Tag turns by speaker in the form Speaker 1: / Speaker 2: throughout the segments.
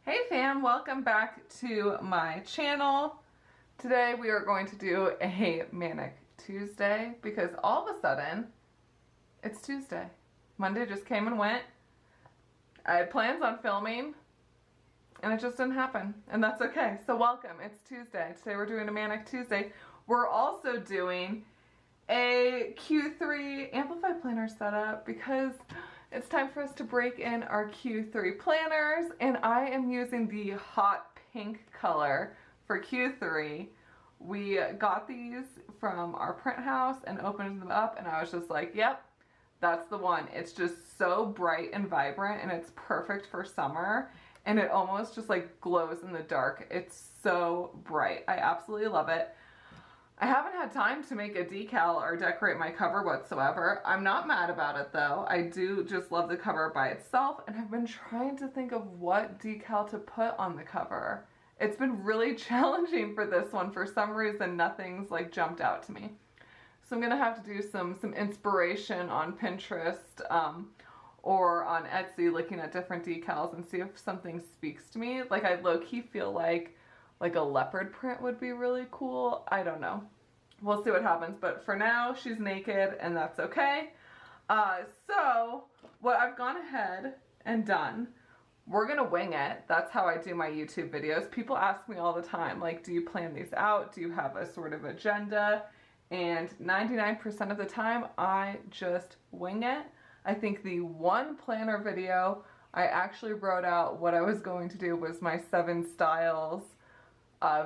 Speaker 1: Hey fam, welcome back to my channel. Today we are going to do a Manic Tuesday because all of a sudden it's Tuesday. Monday just came and went. I had plans on filming and it just didn't happen, and that's okay. So welcome, it's Tuesday. Today we're doing a Manic Tuesday. We're also doing a Q3 Amplify Planner setup because it's time for us to break in our Q3 planners, and I am using the hot pink color for Q3. We got these from our print house and opened them up, and I was just like, yep, that's the one. It's just so bright and vibrant, and it's perfect for summer, and it almost just like glows in the dark. It's so bright. I absolutely love it. I haven't had time to make a decal or decorate my cover whatsoever. I'm not mad about it though. I do just love the cover by itself, and I've been trying to think of what decal to put on the cover. It's been really challenging for this one. For some reason, nothing's like jumped out to me. So I'm gonna have to do some inspiration on Pinterest or on Etsy, looking at different decals and see if something speaks to me. Like, I low-key feel like a leopard print would be really cool. I don't know. We'll see what happens. But for now, she's naked, and that's okay. So what I've gone ahead and done, we're gonna wing it. That's how I do my YouTube videos. People ask me all the time, like, do you plan these out? Do you have a sort of agenda? And 99% of the time, I just wing it. I think the one planner video I actually wrote out what I was going to do was my 7 styles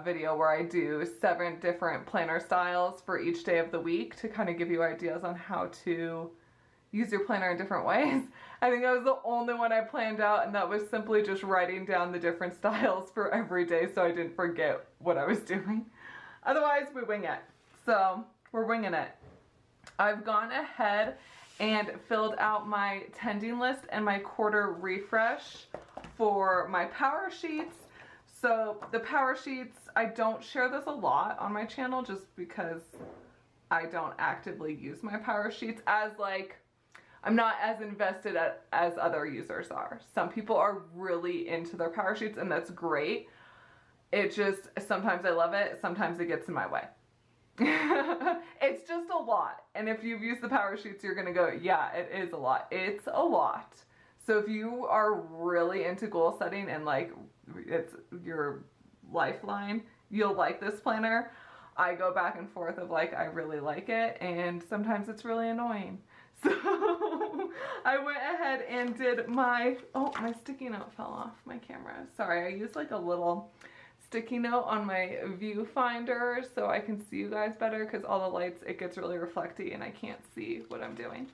Speaker 1: video, where I do 7 different planner styles for each day of the week to kind of give you ideas on how to use your planner in different ways. I think that was the only one I planned out, and that was simply just writing down the different styles for every day so I didn't forget what I was doing. Otherwise, we wing it. So we're winging it. I've gone ahead and filled out my tending list and my quarter refresh for my power sheets. So the power sheets, I don't share this a lot on my channel just because I don't actively use my power sheets as I'm not as invested as other users are. Some people are really into their power sheets, and that's great. It just, sometimes I love it, sometimes it gets in my way. It's just a lot. And if you've used the power sheets, you're gonna go, yeah, it is a lot. It's a lot. So if you are really into goal setting and like it's your lifeline, you'll like this planner. I go back and forth of like, I really like it, and sometimes it's really annoying. So I went ahead and did my sticky note fell off my camera. Sorry, I used like a little sticky note on my viewfinder so I can see you guys better, because all the lights, it gets really reflecty and I can't see what I'm doing.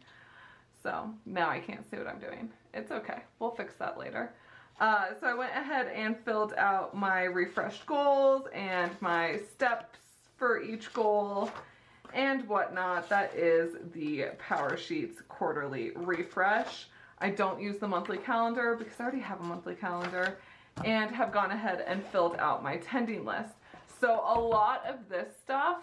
Speaker 1: So now I can't see what I'm doing. It's okay. We'll fix that later. So I went ahead and filled out my refreshed goals and my steps for each goal and whatnot. That is the Power Sheets quarterly refresh. I don't use the monthly calendar because I already have a monthly calendar, and have gone ahead and filled out my tending list. So a lot of this stuff,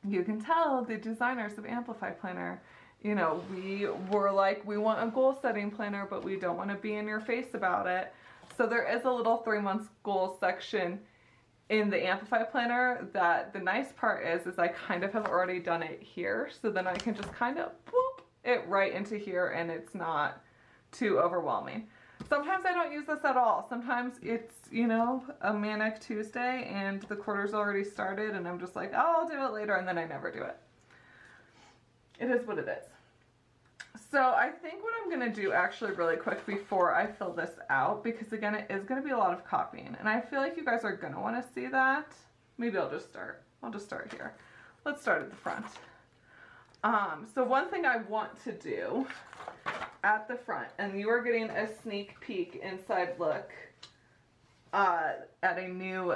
Speaker 1: you can tell the designers of Amplify Planner, you know, we were like, we want a goal setting planner, but we don't want to be in your face about it. So there is a little 3 months goal section in the Amplify Planner that the nice part is I kind of have already done it here. So then I can just kind of boop it right into here, and it's not too overwhelming. Sometimes I don't use this at all. Sometimes it's, you know, a Manic Tuesday and the quarter's already started and I'm just like, oh, I'll do it later, and then I never do it. It is what it is. So I think what I'm gonna do actually really quick before I fill this out, because again, it is gonna be a lot of copying and I feel like you guys are gonna wanna see that. Maybe I'll just start here. Let's start at the front. So one thing I want to do at the front, and you are getting a sneak peek inside look at a new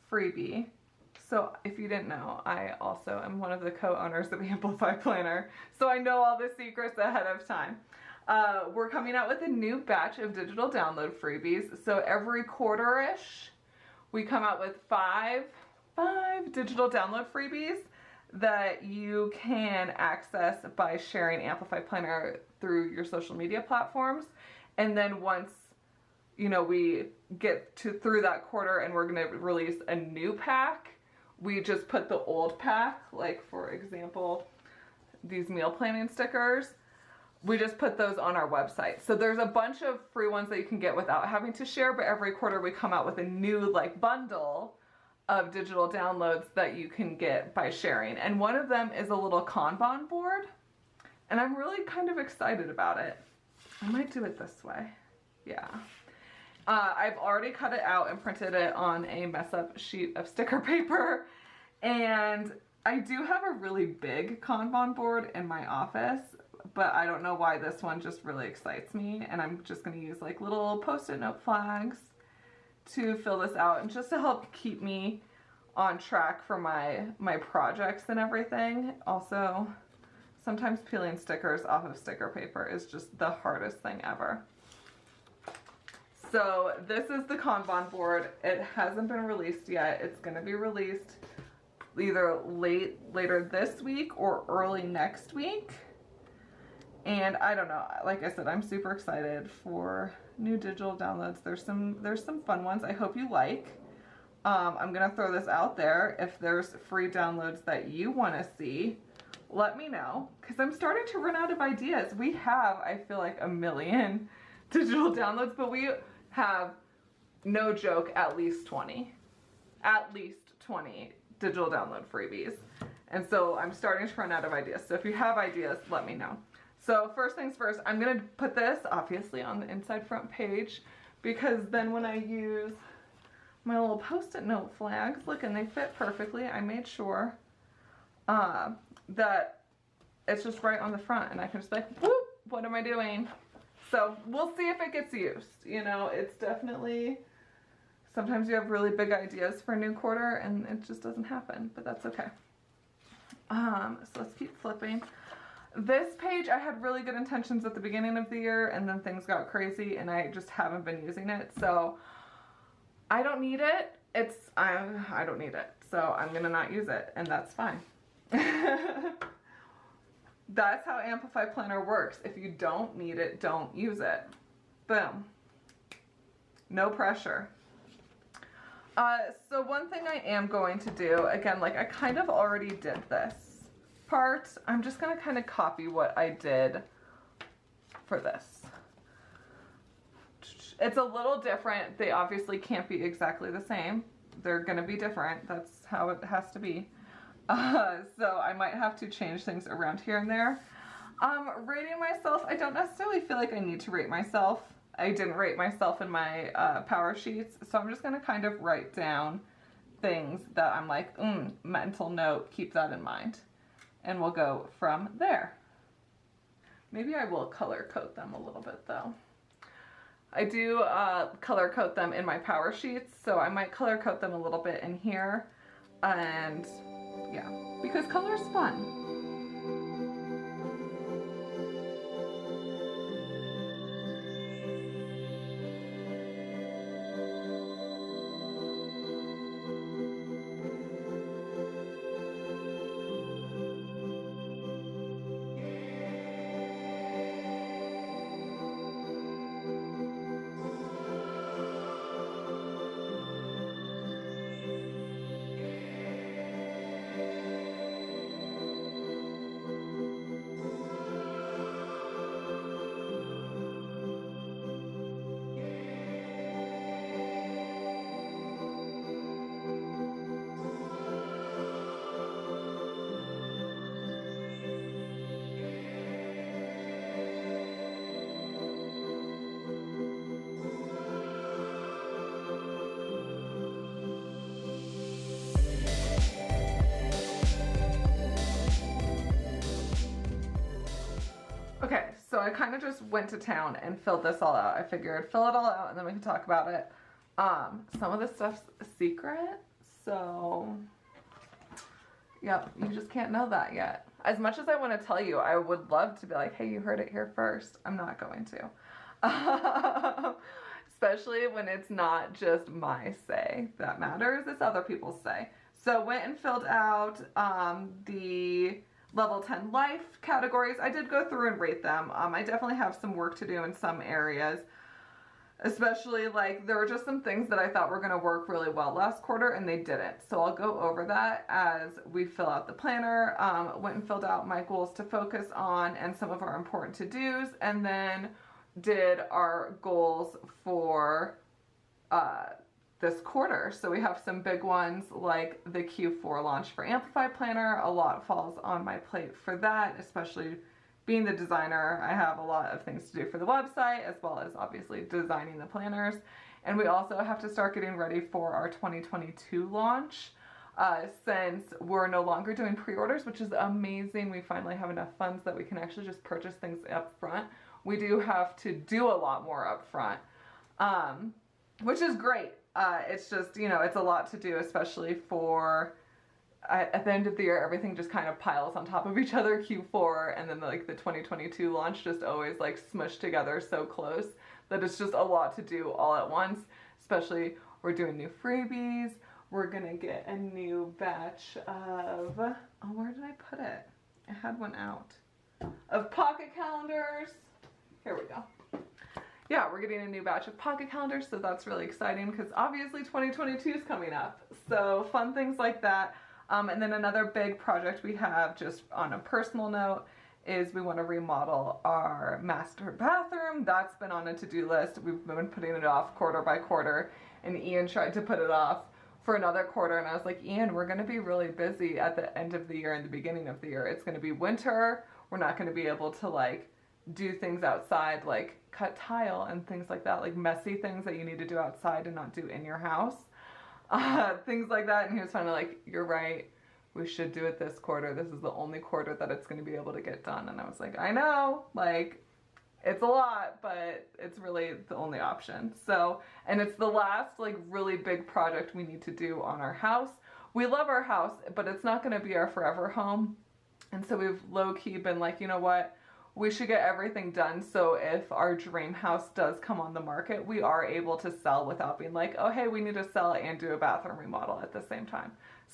Speaker 1: freebie. So if you didn't know, I also am one of the co-owners of Amplify Planner, so I know all the secrets ahead of time. We're coming out with a new batch of digital download freebies. So every quarter-ish, we come out with five digital download freebies that you can access by sharing Amplify Planner through your social media platforms. And then once you know, we get through that quarter and we're going to release a new pack, we just put the old pack, like for example, these meal planning stickers, we just put those on our website. So there's a bunch of free ones that you can get without having to share, but every quarter we come out with a new like bundle of digital downloads that you can get by sharing. And one of them is a little Kanban board, and I'm really kind of excited about it. I might do it this way. Yeah. I've already cut it out and printed it on a mess up sheet of sticker paper, and I do have a really big Kanban board in my office, but I don't know why this one just really excites me, and I'm just going to use like little post-it note flags to fill this out and just to help keep me on track for my projects and everything. Also, sometimes peeling stickers off of sticker paper is just the hardest thing ever. So this is the Kanban board. It hasn't been released yet. It's going to be released either later this week or early next week. And I don't know, like I said, I'm super excited for new digital downloads. There's some fun ones I hope you like. I'm gonna throw this out there. If there's free downloads that you want to see, let me know, because I'm starting to run out of ideas. We have, I feel like, 1 million digital downloads, but we have, no joke, at least 20 digital download freebies. And so I'm starting to run out of ideas. So if you have ideas, let me know. So first things first, I'm going to put this obviously on the inside front page, because then when I use my little post-it note flags, look, and they fit perfectly. I made sure that it's just right on the front, and I can just like, whoop, what am I doing? So we'll see if it gets used. You know, it's definitely, sometimes you have really big ideas for a new quarter and it just doesn't happen, but that's okay. So let's keep flipping. This page, I had really good intentions at the beginning of the year, and then things got crazy and I just haven't been using it. So I don't need it. I don't need it. So I'm going to not use it, and that's fine. That's how Amplify Planner works. If you don't need it, don't use it. Boom. No pressure. So one thing I am going to do, again, like I kind of already did this part. I'm just going to kind of copy what I did for this. It's a little different. They obviously can't be exactly the same. They're going to be different. That's how it has to be. So I might have to change things around here and there. Rating myself, I don't necessarily feel like I need to rate myself. I didn't rate myself in my power sheets, so I'm just going to kind of write down things that I'm like, mental note, keep that in mind. And we'll go from there. Maybe I will color code them a little bit though. I do color code them in my power sheets, so I might color code them a little bit in here. And yeah, because color is fun. Okay, so I kind of just went to town and filled this all out. I figured fill it all out and then we can talk about it. Some of this stuff's a secret, so yep, you just can't know that yet. As much as I want to tell you, I would love to be like, hey, you heard it here first. I'm not going to. Especially when it's not just my say that matters, it's other people's say. So went and filled out the level 10 life categories. I did go through and rate them. I definitely have some work to do in some areas. Especially like there were just some things that I thought were going to work really well last quarter and they didn't. So I'll go over that as we fill out the planner. Went and filled out my goals to focus on and some of our important to-dos, and then did our goals for this quarter. So we have some big ones like the Q4 launch for Amplify Planner. A lot falls on my plate for that, especially being the designer. I have a lot of things to do for the website, as well as obviously designing the planners. And we also have to start getting ready for our 2022 launch. Since we're no longer doing pre-orders, which is amazing. We finally have enough funds that we can actually just purchase things up front. We do have to do a lot more up front, which is great. It's just, you know, it's a lot to do, especially for at the end of the year, everything just kind of piles on top of each other. Q4 and then like the 2022 launch just always like smushed together so close that it's just a lot to do all at once. Especially we're doing new freebies. We're gonna get a new batch of, oh, where did I put it? I had one out. Of pocket calendars. Here we go. Yeah, we're getting a new batch of pocket calendars, so that's really exciting because obviously 2022 is coming up. So fun things like that. And then another big project we have, just on a personal note, is we want to remodel our master bathroom. That's been on a to-do list. We've been putting it off quarter by quarter, and Ian tried to put it off for another quarter, and I was like, Ian, we're going to be really busy at the end of the year and the beginning of the year. It's going to be winter. We're not going to be able to like do things outside, like cut tile and things like that, like messy things that you need to do outside and not do in your house. Things like that. And he was finally like, you're right, we should do it this quarter. This is the only quarter that it's going to be able to get done. And I was like, I know, like, it's a lot, but it's really the only option. So, and it's the last like really big project we need to do on our house. We love our house, but it's not going to be our forever home. And so we've low-key been like, you know what, we should get everything done so if our dream house does come on the market, we are able to sell without being like, oh, hey, we need to sell and do a bathroom remodel at the same time.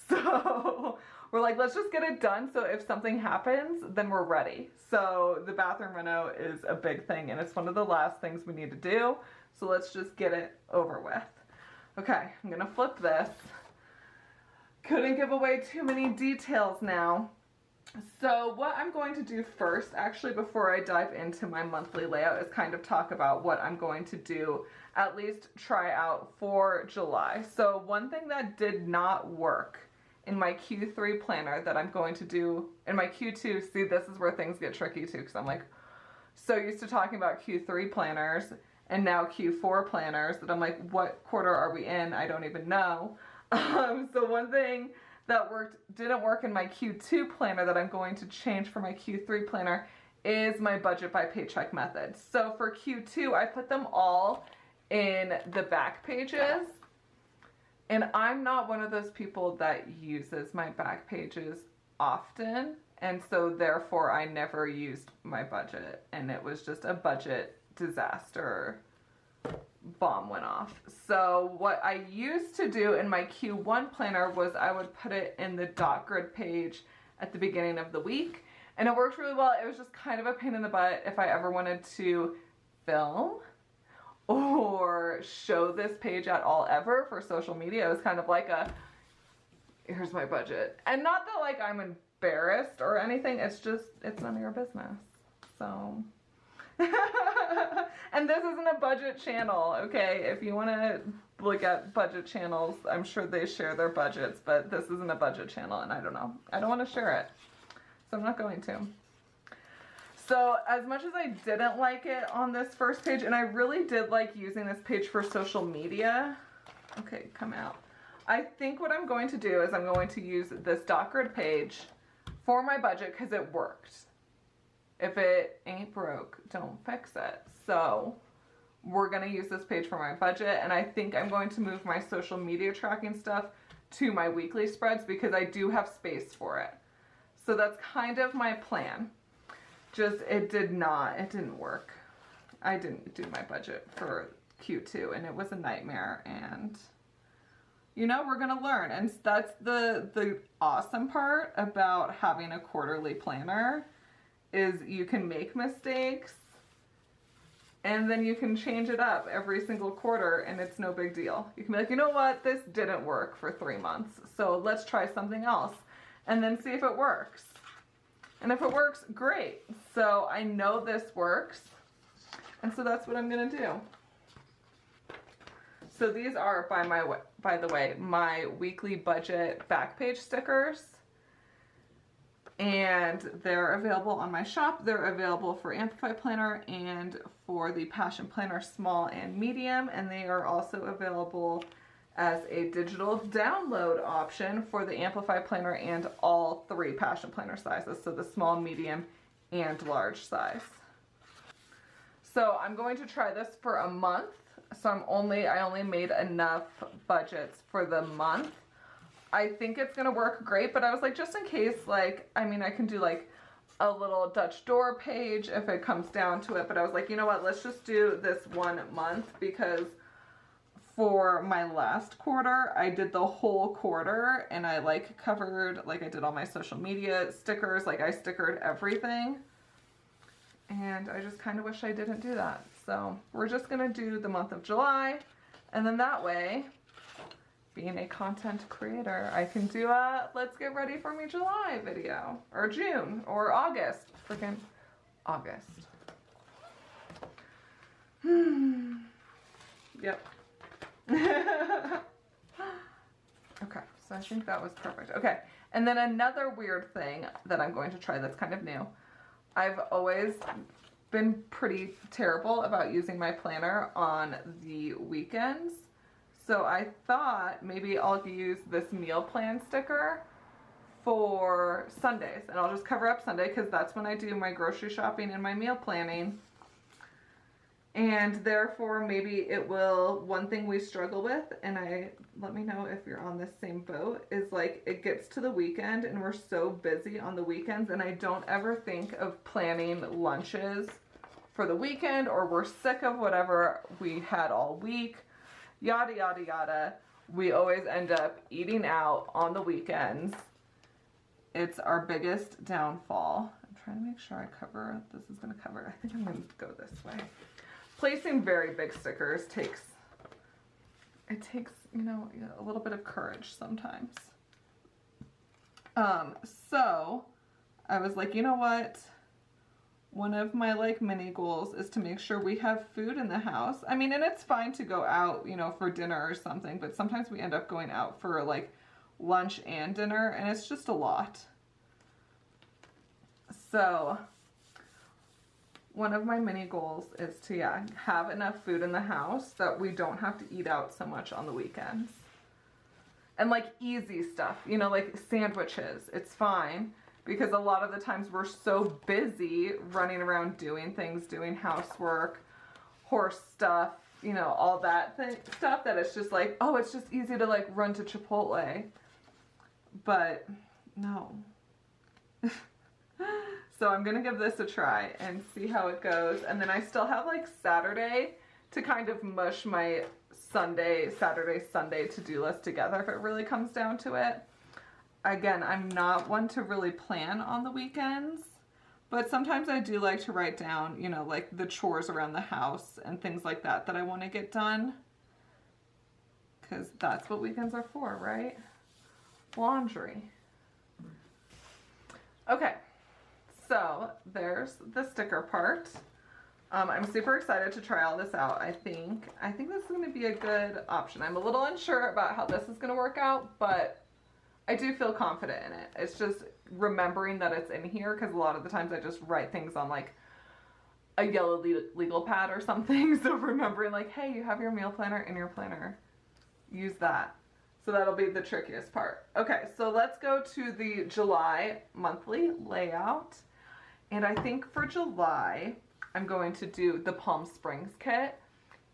Speaker 1: So we're like, let's just get it done so if something happens, then we're ready. So the bathroom reno is a big thing, and it's one of the last things we need to do. So let's just get it over with. Okay, I'm gonna flip this. Couldn't give away too many details now. So what I'm going to do first, actually, before I dive into my monthly layout, is kind of talk about what I'm going to do, at least try out for July. So one thing that did not work in my Q3 planner that I'm going to do in my Q2, see, this is where things get tricky too, because I'm like so used to talking about Q3 planners and now Q4 planners that I'm like, what quarter are we in? I don't even know. So one thing that didn't work in my Q2 planner that I'm going to change for my Q3 planner is my budget by paycheck method. So for Q2, I put them all in the back pages. And I'm not one of those people that uses my back pages often. And so therefore I never used my budget, and it was just a budget disaster. Bomb went off. So what I used to do in my Q1 planner was I would put it in the dot grid page at the beginning of the week, and it worked really well. It was just kind of a pain in the butt if I ever wanted to film or show this page at all ever for social media. It was kind of like a, here's my budget. And not that like I'm embarrassed or anything, it's just, it's none of your business. So and this isn't a budget channel, okay? If you want to look at budget channels, I'm sure they share their budgets, but this isn't a budget channel, and I don't know. I don't want to share it, so I'm not going to. So as much as I didn't like it on this first page, and I really did like using this page for social media, okay, come out. I think what I'm going to do is I'm going to use this dot grid page for my budget because it worked. If it ain't broke, don't fix it. So we're going to use this page for my budget, and I think I'm going to move my social media tracking stuff to my weekly spreads because I do have space for it. So that's kind of my plan. Just, it didn't work. I didn't do my budget for Q2, and it was a nightmare, and you know, we're gonna learn. And that's the awesome part about having a quarterly planner, is you can make mistakes And then you can change it up every single quarter and it's no big deal. You can be like, you know what, this didn't work for 3 months, so let's try something else and then see if it works. And if it works, great. So I know this works, and so that's what I'm gonna do. So these are, by the way, my weekly budget back page stickers. And they're available on my shop. They're available for Amplify Planner and for the Passion Planner small and medium. And they are also available as a digital download option for the Amplify Planner and all 3 Passion Planner sizes. So the small, medium, and large size. So I'm going to try this for a month. So I only made enough budgets for the month. I think it's gonna work great, but I was like, just in case, like, I mean, I can do like a little Dutch door page if it comes down to it, but I was like, you know what, let's just do this 1 month, because for my last quarter, I did the whole quarter and I like covered, like I did all my social media stickers, like I stickered everything. And I just kind of wish I didn't do that. So we're just gonna do the month of July, and then that way, being a content creator, I can do a let's get ready for me July video, or June, or August, freaking August. Yep. Okay, so I think that was perfect. Okay, and then another weird thing that I'm going to try that's kind of new. I've always been pretty terrible about using my planner on the weekends. So I thought maybe I'll use this meal plan sticker for Sundays, and I'll just cover up Sunday because that's when I do my grocery shopping and my meal planning. And therefore maybe it will, one thing we struggle with, and let me know if you're on this same boat, is like it gets to the weekend and we're so busy on the weekends and I don't ever think of planning lunches for the weekend, or we're sick of whatever we had all week. Yada, yada, yada. We always end up eating out on the weekends. It's our biggest downfall. I'm trying to make sure I cover, this is going to cover, I think I'm going to go this way. Placing very big stickers takes, you know, a little bit of courage sometimes. So I was like, you know what? One of my like mini goals is to make sure we have food in the house. I mean, and it's fine to go out, you know, for dinner or something, but sometimes we end up going out for like lunch and dinner, and it's just a lot. So one of my mini goals is to, have enough food in the house that we don't have to eat out so much on the weekends. And like easy stuff, you know, like sandwiches, it's fine. Because a lot of the times we're so busy running around doing things, doing housework, horse stuff, you know, all that stuff, that it's just like, oh, it's just easy to like run to Chipotle. But no. So I'm going to give this a try and see how it goes. And then I still have like Saturday to kind of mush my Saturday, Sunday to-do list together if it really comes down to it. Again, I'm not one to really plan on the weekends, but sometimes I do like to write down, you know, like the chores around the house and things like that I want to get done. Because that's what weekends are for, right? Laundry. Okay, so there's the sticker part. I'm super excited to try all this out. I think this is going to be a good option. I'm a little unsure about how this is going to work out, but I do feel confident in it. It's just remembering that it's in here, because a lot of the times I just write things on like a yellow legal pad or something. So remembering like, hey, you have your meal planner in your planner. Use that. So that'll be the trickiest part. Okay, so let's go to the July monthly layout. And I think for July, I'm going to do the Palm Springs kit.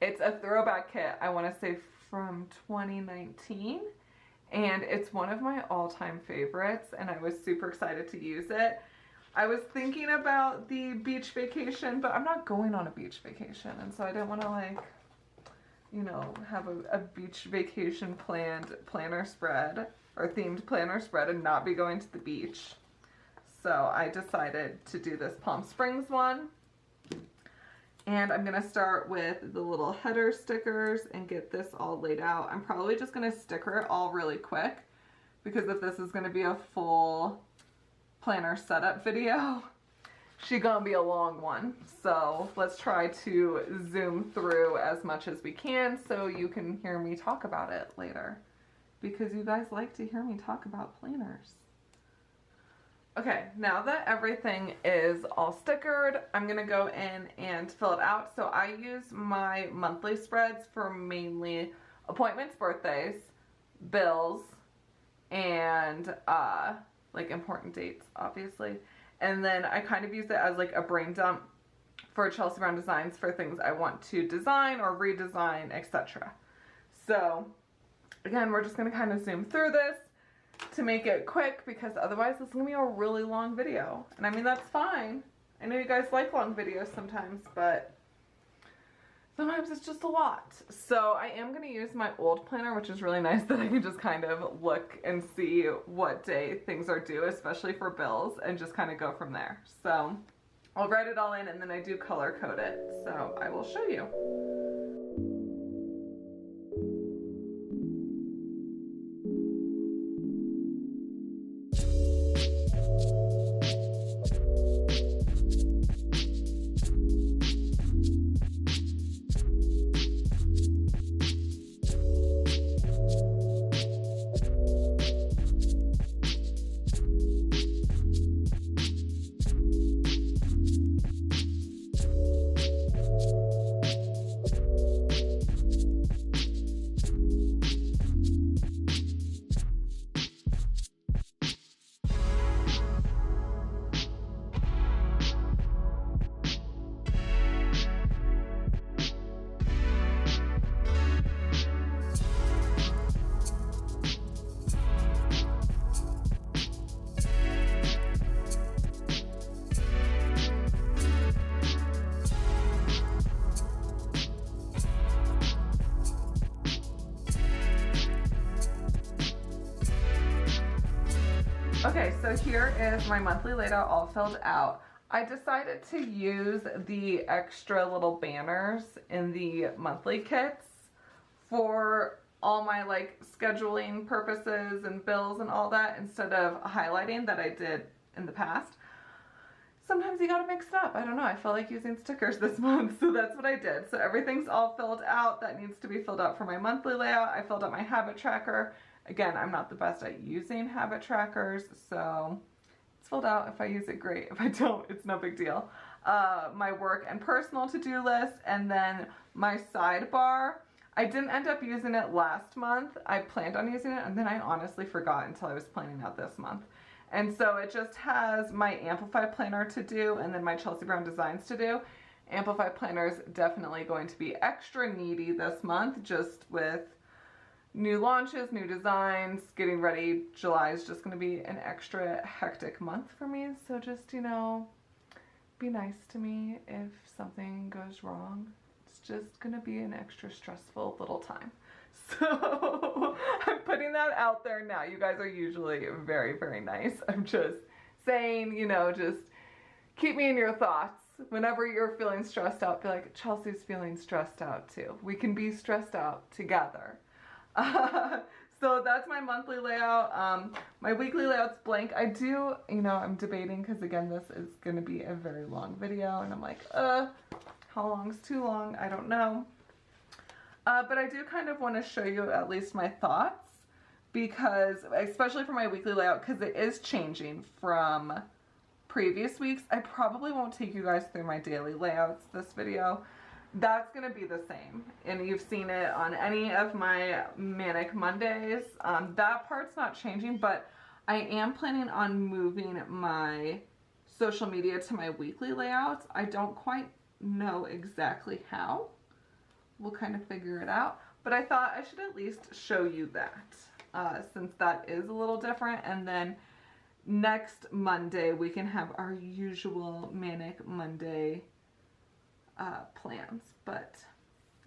Speaker 1: It's a throwback kit, I want to say from 2019. And it's one of my all-time favorites, and I was super excited to use it. I was thinking about the beach vacation, but I'm not going on a beach vacation, and so I didn't want to, like, you know, have a beach vacation planner spread, or themed planner spread, and not be going to the beach. So I decided to do this Palm Springs one. And I'm gonna start with the little header stickers and get this all laid out. I'm probably just gonna sticker it all really quick because if this is gonna be a full planner setup video, she gonna be a long one. So let's try to zoom through as much as we can so you can hear me talk about it later, because you guys like to hear me talk about planners. Okay, now that everything is all stickered, I'm gonna go in and fill it out. So I use my monthly spreads for mainly appointments, birthdays, bills, and like important dates, obviously. And then I kind of use it as like a brain dump for Chelsea Brown designs for things I want to design or redesign, etc. So again, we're just gonna kind of zoom through this to make it quick because otherwise this is gonna be a really long video. And I mean, that's fine. I know you guys like long videos sometimes, but sometimes it's just a lot. So I am gonna use my old planner, which is really nice that I can just kind of look and see what day things are due, especially for bills, and just kind of go from there. So I'll write it all in and then I do color code it. So I will show you. Okay, so here is my monthly layout all filled out. I decided to use the extra little banners in the monthly kits for all my like scheduling purposes and bills and all that instead of highlighting that I did in the past. Sometimes you gotta mix it up. I don't know, I felt like using stickers this month, so that's what I did. So everything's all filled out that needs to be filled out for my monthly layout. I filled out my habit tracker. Again, I'm not the best at using habit trackers, so it's filled out. If I use it, great. If I don't, it's no big deal. My work and personal to-do list, and then my sidebar. I didn't end up using it last month. I planned on using it, and then I honestly forgot until I was planning out this month. And so it just has my Amplify Planner to do, and then my Chelsea Brown designs to do. Amplify Planner is definitely going to be extra needy this month, just with new launches, new designs, getting ready. July is just going to be an extra hectic month for me. So just, you know, be nice to me if something goes wrong. It's just going to be an extra stressful little time. So I'm putting that out there now. You guys are usually very, very nice. I'm just saying, you know, just keep me in your thoughts. Whenever you're feeling stressed out, be like, Chelsea's feeling stressed out too. We can be stressed out together. So that's my monthly layout. My weekly layout's blank. I do, you know, I'm debating because again, this is going to be a very long video and I'm like, how long's too long? I don't know. But I do kind of want to show you at least my thoughts because, especially for my weekly layout, because it is changing from previous weeks. I probably won't take you guys through my daily layouts this video. That's going to be the same, and you've seen it on any of my Manic Mondays. That part's not changing, but I am planning on moving my social media to my weekly layouts. I don't quite know exactly how. We'll kind of figure it out, but I thought I should at least show you that since that is a little different, and then next Monday we can have our usual Manic Monday plans. But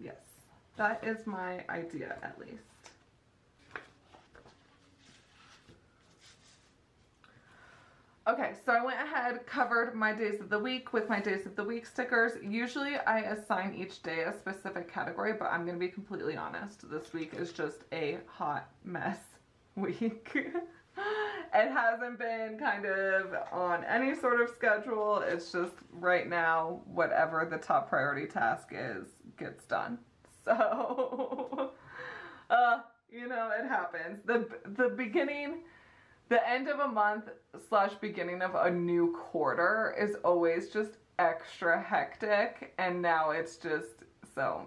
Speaker 1: yes, that is my idea at least. Okay, so I went ahead, covered my days of the week with my days of the week stickers. Usually I assign each day a specific category, but I'm going to be completely honest. This week is just a hot mess week. It hasn't been kind of on any sort of schedule. It's just right now, whatever the top priority task is, gets done. So, you know, it happens. The end of a month / beginning of a new quarter is always just extra hectic, and now it's just so,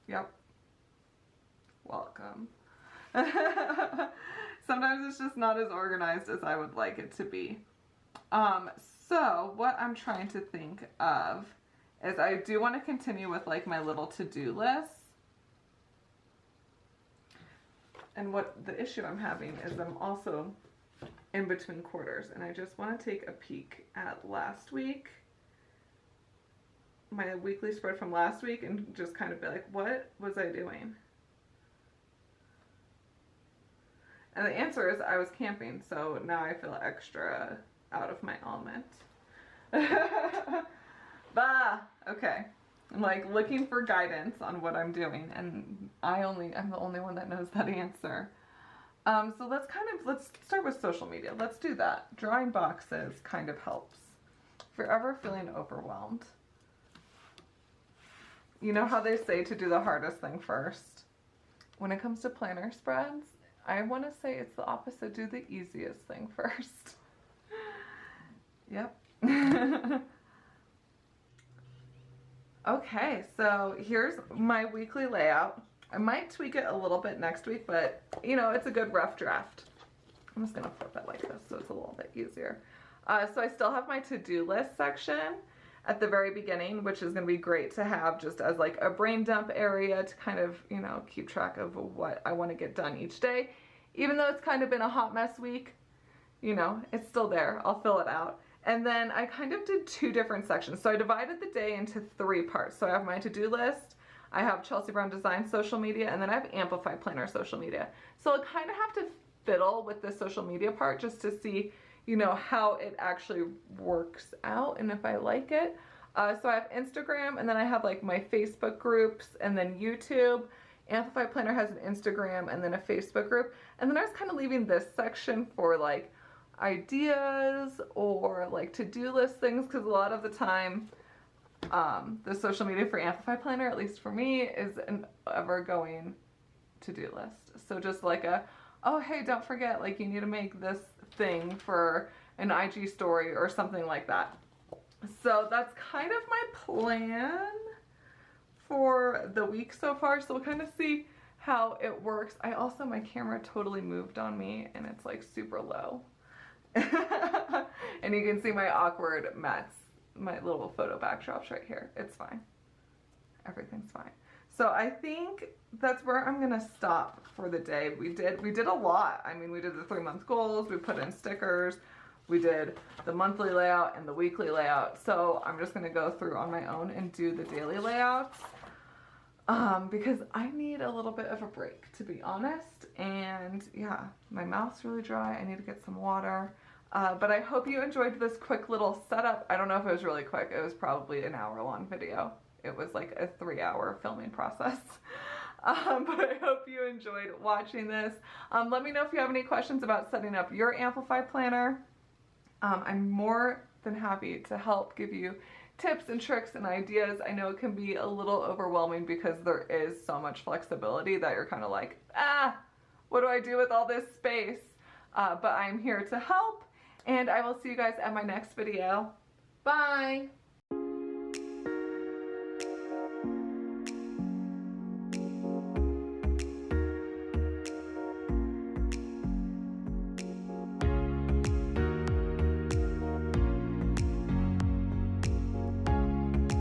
Speaker 1: yep, welcome. Sometimes it's just not as organized as I would like it to be. So what I'm trying to think of is I do want to continue with like my little to-do lists. And what the issue I'm having is I'm also in between quarters, and I just want to take a peek at last week, my weekly spread from last week, and just kind of be like, what was I doing? And the answer is I was camping, so now I feel extra out of my element. Bah, okay. I'm like looking for guidance on what I'm doing, and I'm the only one that knows that answer. So let's start with social media. Let's do that. Drawing boxes kind of helps. If you're ever feeling overwhelmed, you know how they say to do the hardest thing first? When it comes to planner spreads, I want to say it's the opposite. Do the easiest thing first. Yep. Okay, so here's my weekly layout. I might tweak it a little bit next week, but you know, it's a good rough draft. I'm just gonna flip it like this so it's a little bit easier. So I still have my to-do list section at the very beginning, which is gonna be great to have just as like a brain dump area to kind of, you know, keep track of what I wanna get done each day. Even though it's kind of been a hot mess week, you know, it's still there. I'll fill it out. And then I kind of did two different sections. So I divided the day into 3 parts. So I have my to-do list, I have Chelsea Brown Design social media, and then I have Amplify Planner social media. So I kind of have to fiddle with the social media part just to see, you know, how it actually works out and if I like it. So I have Instagram, and then I have like my Facebook groups, and then YouTube. Amplify Planner has an Instagram and then a Facebook group. And then I was kind of leaving this section for like ideas or like to-do list things, because a lot of the time the social media for Amplify Planner, at least for me, is an ever-going to-do list. So just like oh hey, don't forget, like you need to make this thing for an IG story or something like that. So that's kind of my plan for the week so far, so we'll kind of see how it works. My camera totally moved on me, and it's like super low. And you can see my awkward mess, my little photo backdrops right here. It's fine. Everything's fine. So I think that's where I'm gonna stop for the day. We did a lot. I mean, we did the 3-month goals, we put in stickers, we did the monthly layout and the weekly layout. So I'm just gonna go through on my own and do the daily layouts. Because I need a little bit of a break, to be honest. And yeah, my mouth's really dry. I need to get some water. But I hope you enjoyed this quick little setup. I don't know if it was really quick. It was probably an hour-long video. It was like a 3-hour filming process. But I hope you enjoyed watching this. Let me know if you have any questions about setting up your Amplify Planner. I'm more than happy to help give you tips and tricks and ideas. I know it can be a little overwhelming because there is so much flexibility that you're kind of like, what do I do with all this space? But I'm here to help, and I will see you guys at my next video. Bye!